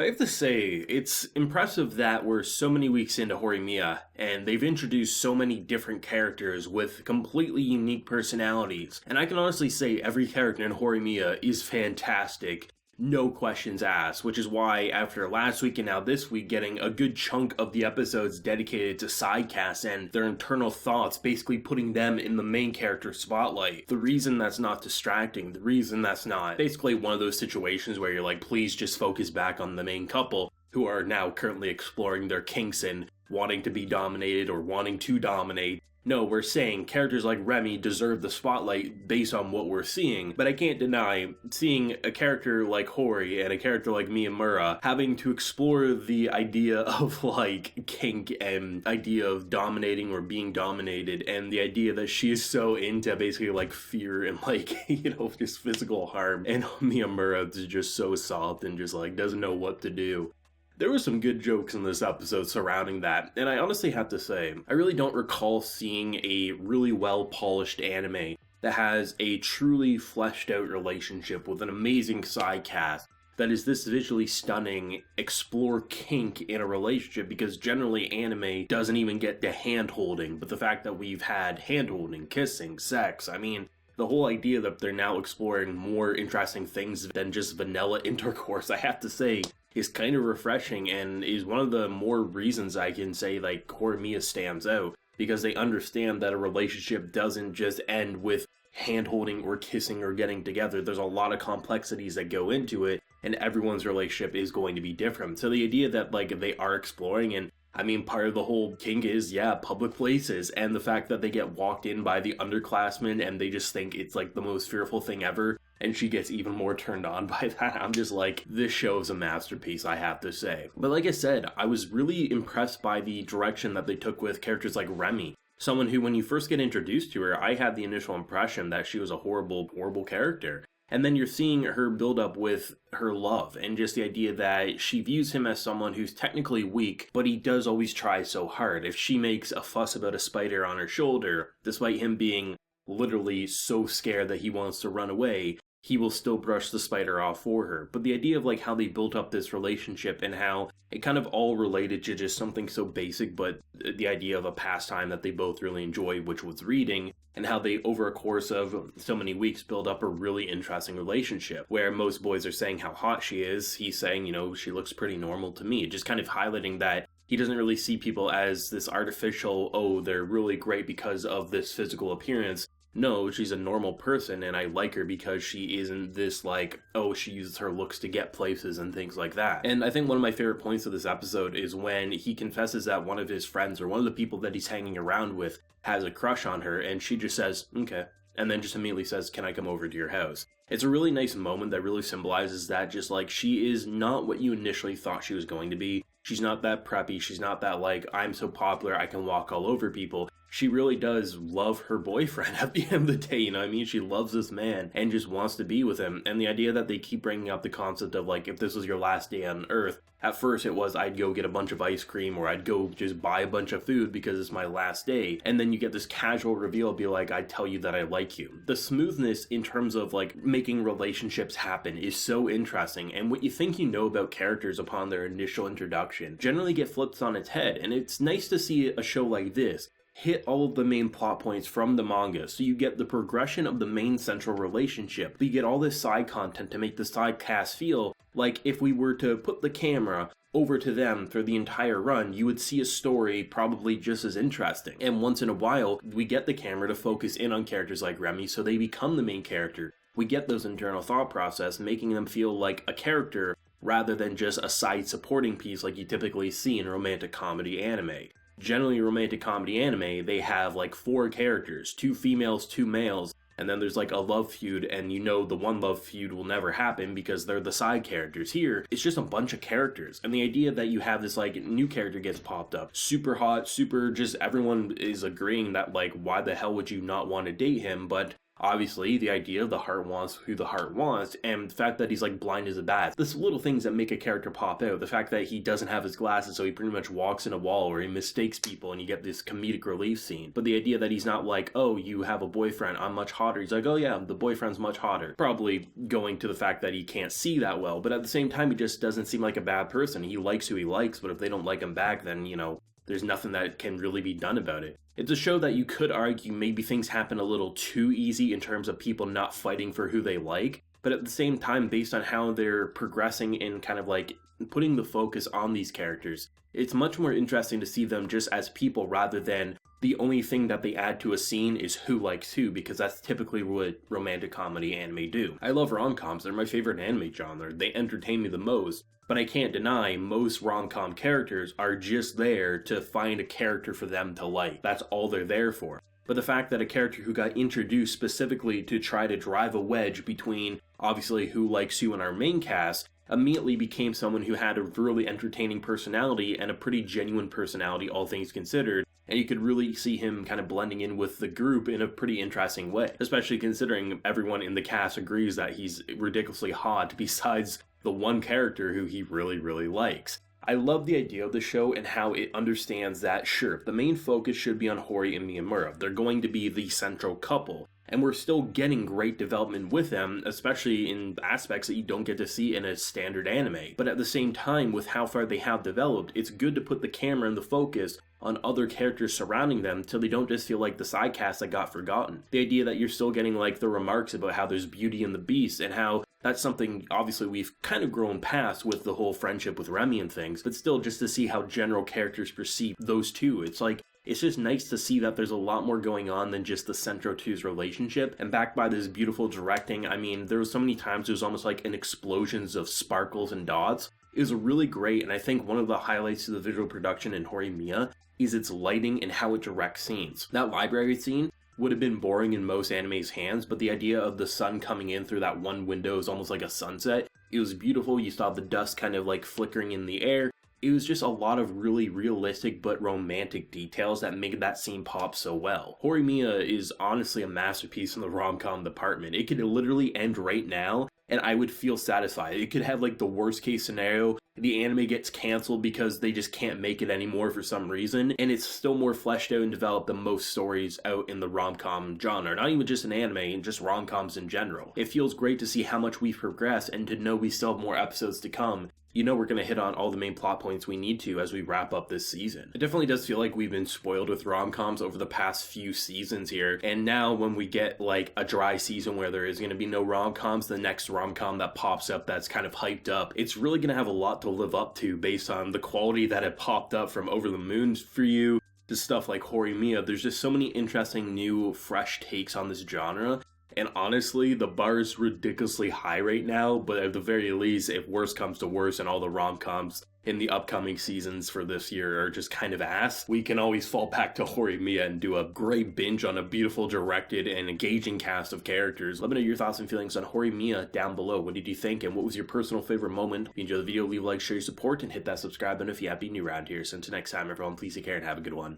I have to say, it's impressive that we're so many weeks into Horimiya, and they've introduced so many different characters with completely unique personalities. And I can honestly say every character in Horimiya is fantastic. No questions asked, which is why after last week and now this week getting a good chunk of the episodes dedicated to sidecasts and their internal thoughts, basically putting them in the main character spotlight. The reason that's not distracting, the reason that's not basically one of those situations where you're like, please just focus back on the main couple who are now currently exploring their kinks and wanting to be dominated or wanting to dominate. No, we're saying characters like Remy deserve the spotlight based on what we're seeing, but I can't deny seeing a character like Hori and a character like Miyamura having to explore the idea of like kink and idea of dominating or being dominated, and the idea that she is so into basically like fear and like, just physical harm, and Miyamura is just so soft and just like doesn't know what to do. There were some good jokes in this episode surrounding that, and I honestly have to say, I really don't recall seeing a really well-polished anime that has a truly fleshed-out relationship with an amazing side cast that is this visually stunning, explore kink in a relationship, because generally anime doesn't even get to hand-holding, but the fact that we've had hand-holding, kissing, sex, the whole idea that they're now exploring more interesting things than just vanilla intercourse, I have to say, is kind of refreshing and is one of the more reasons I can say like Horimiya stands out, because they understand that a relationship doesn't just end with hand-holding or kissing or getting together. There's a lot of complexities that go into it, and everyone's relationship is going to be different. So the idea that like they are exploring, and part of the whole kink is, public places, and the fact that they get walked in by the underclassmen and they just think it's like the most fearful thing ever, and she gets even more turned on by that. I'm just like, this show is a masterpiece, I have to say. But like I said, I was really impressed by the direction that they took with characters like Remy. Someone who, when you first get introduced to her, I had the initial impression that she was a horrible, horrible character. And then you're seeing her build up with her love and just the idea that she views him as someone who's technically weak, but he does always try so hard. If she makes a fuss about a spider on her shoulder, despite him being literally so scared that he wants to run away, he will still brush the spider off for her. But the idea of like how they built up this relationship and how it kind of all related to just something so basic, but the idea of a pastime that they both really enjoy, which was reading, and how they, over a course of so many weeks, build up a really interesting relationship, where most boys are saying how hot she is, he's saying, she looks pretty normal to me, just kind of highlighting that he doesn't really see people as this artificial, oh, they're really great because of this physical appearance. No, she's a normal person, and I like her because she isn't this like, oh, she uses her looks to get places and things like that. And I think one of my favorite points of this episode is when he confesses that one of his friends, or one of the people that he's hanging around with, has a crush on her, and she just says, okay, and then just immediately says, can I come over to your house? It's a really nice moment that really symbolizes that, just like, she is not what you initially thought she was going to be. She's not that preppy, she's not that like, I'm so popular I can walk all over people. She really does love her boyfriend at the end of the day, She loves this man and just wants to be with him. And the idea that they keep bringing up the concept of like, if this was your last day on Earth, at first it was I'd go get a bunch of ice cream or I'd go just buy a bunch of food because it's my last day. And then you get this casual reveal, be like, I tell you that I like you. The smoothness in terms of like making relationships happen is so interesting. And what you think you know about characters upon their initial introduction generally get flipped on its head. And it's nice to see a show like this hit all of the main plot points from the manga, so you get the progression of the main central relationship, but you get all this side content to make the side cast feel like if we were to put the camera over to them for the entire run, you would see a story probably just as interesting. And once in a while, we get the camera to focus in on characters like Remy, so they become the main character. We get those internal thought process, making them feel like a character rather than just a side supporting piece like you typically see in romantic comedy anime. Generally, romantic comedy anime, they have like 4 characters, 2 females, 2 males, and then there's like a love feud, and the one love feud will never happen because they're the side characters. Here, it's just a bunch of characters, and the idea that you have this like new character gets popped up, super hot, super just everyone is agreeing that like, why the hell would you not want to date him, but Obviously, the idea of the heart wants who the heart wants, and the fact that he's like blind as a bat. There's little things that make a character pop out. The fact that he doesn't have his glasses, so he pretty much walks in a wall, or he mistakes people, and you get this comedic relief scene. But the idea that he's not like, oh, you have a boyfriend, I'm much hotter. He's like, oh yeah, the boyfriend's much hotter. Probably going to the fact that he can't see that well, but at the same time, he just doesn't seem like a bad person. He likes who he likes, but if they don't like him back, then, there's nothing that can really be done about it. It's a show that you could argue maybe things happen a little too easy in terms of people not fighting for who they like, but at the same time, based on how they're progressing and kind of like putting the focus on these characters, it's much more interesting to see them just as people rather than the only thing that they add to a scene is who likes who, because that's typically what romantic comedy anime do. I love rom-coms, they're my favorite anime genre, they entertain me the most, but I can't deny most rom-com characters are just there to find a character for them to like. That's all they're there for. But the fact that a character who got introduced specifically to try to drive a wedge between obviously who likes who in our main cast immediately became someone who had a really entertaining personality and a pretty genuine personality, all things considered, and you could really see him kind of blending in with the group in a pretty interesting way, especially considering everyone in the cast agrees that he's ridiculously hot besides the one character who he really, really likes. I love the idea of the show and how it understands that, sure, the main focus should be on Hori and Miyamura. They're going to be the central couple, and we're still getting great development with them, especially in aspects that you don't get to see in a standard anime. But at the same time, with how far they have developed, it's good to put the camera and the focus on other characters surrounding them till they don't just feel like the side cast that got forgotten. The idea that you're still getting like the remarks about how there's beauty in the beast and how that's something obviously we've kind of grown past with the whole friendship with Remy and things, but still just to see how general characters perceive those two. It's just nice to see that there's a lot more going on than just the Centro 2's relationship, and backed by this beautiful directing. I mean, there was so many times it was almost like an explosions of sparkles and dots. It was really great, and I think one of the highlights of the visual production in Horimiya is its lighting and how it directs scenes. That library scene would have been boring in most anime's hands, but the idea of the sun coming in through that one window is almost like a sunset. It was beautiful. You saw the dust kind of like flickering in the air. It was just a lot of really realistic but romantic details that made that scene pop so well. Horimiya is honestly a masterpiece in the rom-com department. It could literally end right now and I would feel satisfied. It could have like the worst case scenario, the anime gets canceled because they just can't make it anymore for some reason, and it's still more fleshed out and developed than most stories out in the rom-com genre, not even just an anime, and just rom-coms in general. It feels great to see how much we've progressed and to know we still have more episodes to come. You know we're going to hit on all the main plot points we need to as we wrap up this season. It definitely does feel like we've been spoiled with rom-coms over the past few seasons here, and now when we get like a dry season where there is going to be no rom-coms, the next rom-com that pops up that's kind of hyped up, it's really going to have a lot to live up to based on the quality that had popped up from Over the Moon for You to stuff like Horimiya. There's just so many interesting new fresh takes on this genre. And honestly, the bar is ridiculously high right now, but at the very least, if worse comes to worse and all the rom-coms in the upcoming seasons for this year are just kind of ass, we can always fall back to Horimiya and do a great binge on a beautiful directed and engaging cast of characters. Let me know your thoughts and feelings on Horimiya down below. What did you think, and what was your personal favorite moment? If you enjoyed the video, leave a like, share your support, and hit that subscribe button if you happen to be new around here. So until next time, everyone, please take care and have a good one.